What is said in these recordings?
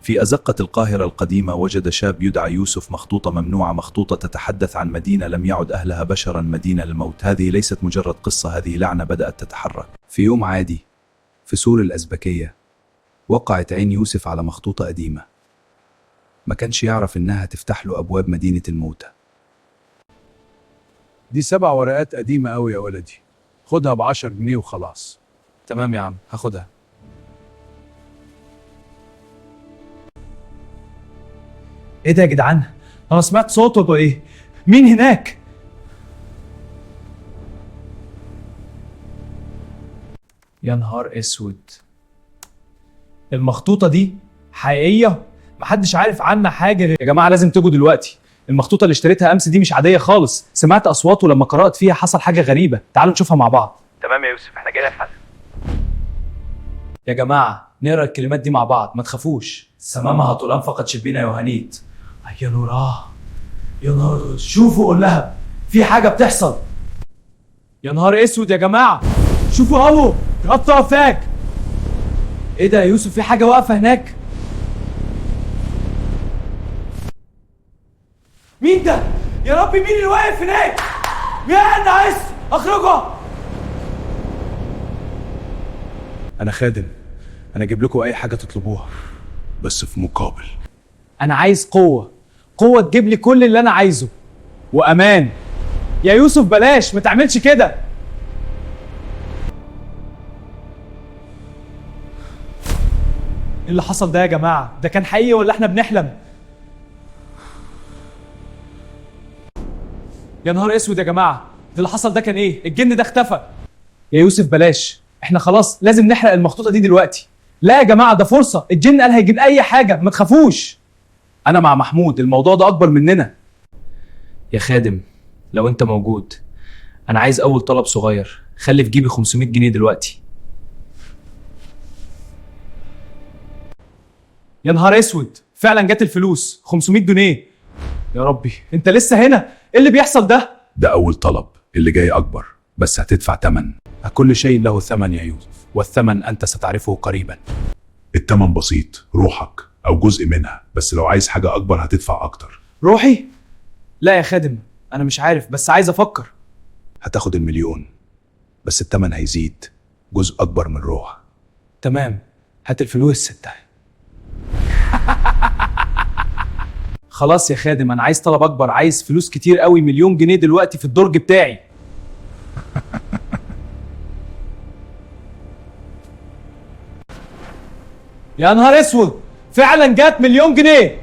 في أزقة القاهرة القديمة وجد شاب يدعى يوسف مخطوطة ممنوعة، مخطوطة تتحدث عن مدينة لم يعد أهلها بشرا، مدينة الموت. هذه ليست مجرد قصة، هذه لعنة بدأت تتحرك. في يوم عادي في سور الأزبكية وقعت عين يوسف على مخطوطة قديمة، ما كانش يعرف إنها تفتح له أبواب مدينة الموتى. دي 7 ورقات قديمة أوي يا ولدي، خدها ب10 جنيه وخلاص. تمام يا عم، هاخدها. ايه ده يا جدعان؟ انا سمعت صوت ولا ايه؟ مين هناك؟ يا نهار اسود، المخطوطة دي حقيقية؟ محدش عارف عنها حاجة يا جماعة، لازم تجوا دلوقتي. المخطوطة اللي اشتريتها امس دي مش عادية خالص، سمعت اصوات ولما قرأت فيها حصل حاجة غريبة. تعالوا نشوفها مع بعض. تمام يا يوسف، احنا جايين حل. يا جماعة نقرا الكلمات دي مع بعض، ما تخافوش. سمامها طولان فقد شبينا يوهانيت. يا نوراه، يا نهار، شوفوا قول لها في حاجة بتحصل. يا نهار اسود يا جماعة، شوفوا اهو ربطة وفاك. ايه ده يا يوسف، في حاجة واقفة هناك. مين ده؟ يا ربي مين اللي واقف هناك؟ يا ناس اخرجوا. أنا خادم، أنا أجيب لكم أي حاجة تطلبوها بس في مقابل. انا عايز قوة، قوة تجيب لي كل اللي انا عايزه، وامان. يا يوسف بلاش، ما تعملش كده. ايه اللي حصل ده يا جماعة؟ ده كان حقيقي ولا احنا بنحلم؟ يا نهار اسود يا جماعة، ده اللي حصل ده كان ايه؟ الجن ده اختفى. يا يوسف بلاش، احنا خلاص لازم نحرق المخطوطة دي دلوقتي. لا يا جماعة، ده فرصة، الجن قال هيجيب اي حاجة، ما تخافوش. انا مع محمود، الموضوع ده اكبر مننا. يا خادم لو انت موجود، انا عايز اول طلب صغير، خلي في جيبي 500 جنيه دلوقتي. يا نهار اسود، فعلا جت الفلوس 500 جنيه. يا ربي انت لسه هنا؟ ايه اللي بيحصل ده؟ ده أول طلب، اللي جاي أكبر، بس هتدفع تمن. كل شيء له ثمن يا يوسف، والثمن أنت ستعرفه قريبا. التمن بسيط، روحك أو جزء منها، بس لو عايز حاجة أكبر هتدفع أكتر. روحي؟ لا يا خادم، انا مش عارف، بس عايز افكر. هتاخد ال1,000,000 بس التمن هيزيد، جزء أكبر من روح. تمام، هات الفلوس 6. خلاص يا خادم، انا عايز طلب اكبر، عايز فلوس كتير قوي، 1,000,000 جنيه دلوقتي في الدرج بتاعي. يا نهار اسود، فعلا جات 1,000,000 جنيه.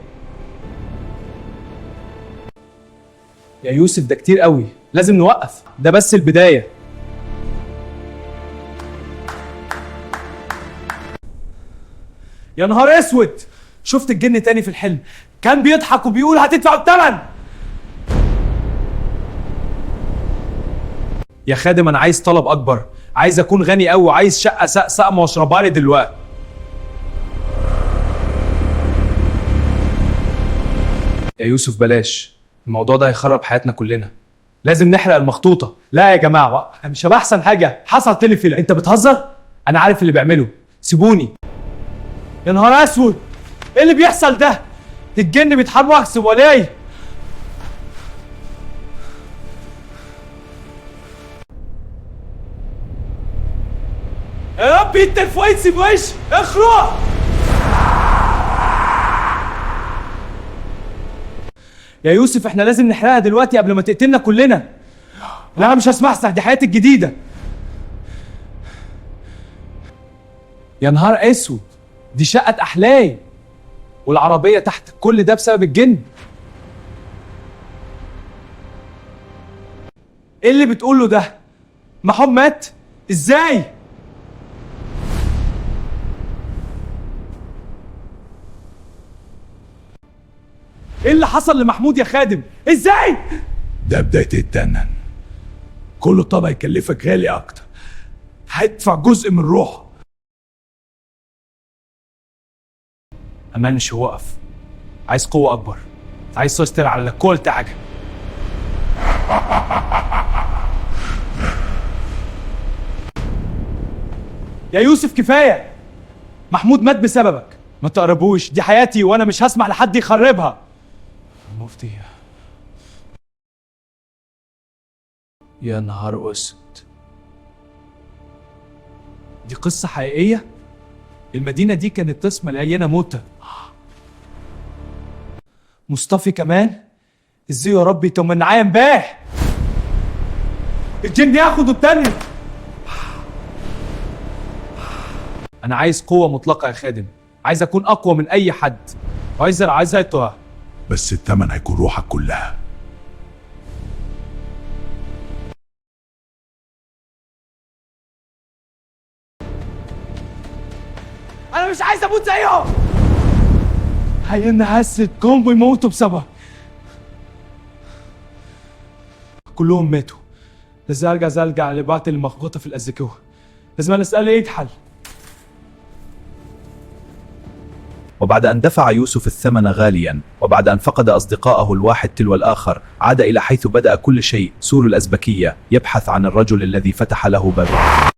يا يوسف ده كتير قوي، لازم نوقف، ده بس البداية. يا نهار اسود، شفت الجن تاني في الحلم، كان بيضحك وبيقول هتدفع الثمن. يا خادم انا عايز طلب اكبر، عايز اكون غني قوي، وعايز شقة سقم واشربها لي دلوقتي. يا يوسف بلاش، الموضوع ده هيخرب حياتنا كلنا، لازم نحرق المخطوطة. لا يا جماعة مش هبقى احسن حاجة، حصل تلي في. انت بتهزر؟ انا عارف اللي بيعمله، سيبوني. يا نهار اسود، ايه اللي بيحصل ده؟ الجن بيتحاربوا احسب ولا ايه؟ يا ربي انت الفويت، سيب وش اخرج. يا يوسف احنا لازم نحرقها دلوقتي قبل ما تقتلنا كلنا. لا مش هسمح، دي حياتي الجديدة. يا نهار اسود، دي شقة احلام، والعربية تحت، كل ده بسبب الجن. ايه اللي بتقوله ده؟ محمود مات؟ ازاي؟ ايه اللي حصل لمحمود يا خادم؟ ازاي؟ ده بداية التنن، كل طبق يكلفك غالي أكتر، هيدفع جزء من روحه. امان مش هوقف، عايز قوة اكبر، عايز تستر على كل حاجة. يا يوسف كفاية، محمود مات بسببك، ما تقربوش، دي حياتي وانا مش هسمح لحد يخربها. المفتي، يا نهار اسود، دي قصة حقيقية؟ المدينة دي كانت قسم مليانة موتة. مصطفي كمان؟ ازاي يا ربي؟ طب ما معايا امبارح الجن ياخد التاني. انا عايز قوة مطلقة يا خادم، عايز اكون اقوى من اي حد، عايز ايطوها. بس التمن هيكون روحك كلها. انا مش عايز اموت زيهم. هينا هسه كومبو يموتوا بسبب كلهم ماتوا. لازم ارجع لبعض المخبوطه في الازكوه، لازم اسال ايه يتحل. وبعد أن دفع يوسف الثمن غاليا، وبعد أن فقد أصدقائه الواحد تلو الآخر، عاد إلى حيث بدأ كل شيء، سور الأزبكية، يبحث عن الرجل الذي فتح له بابه.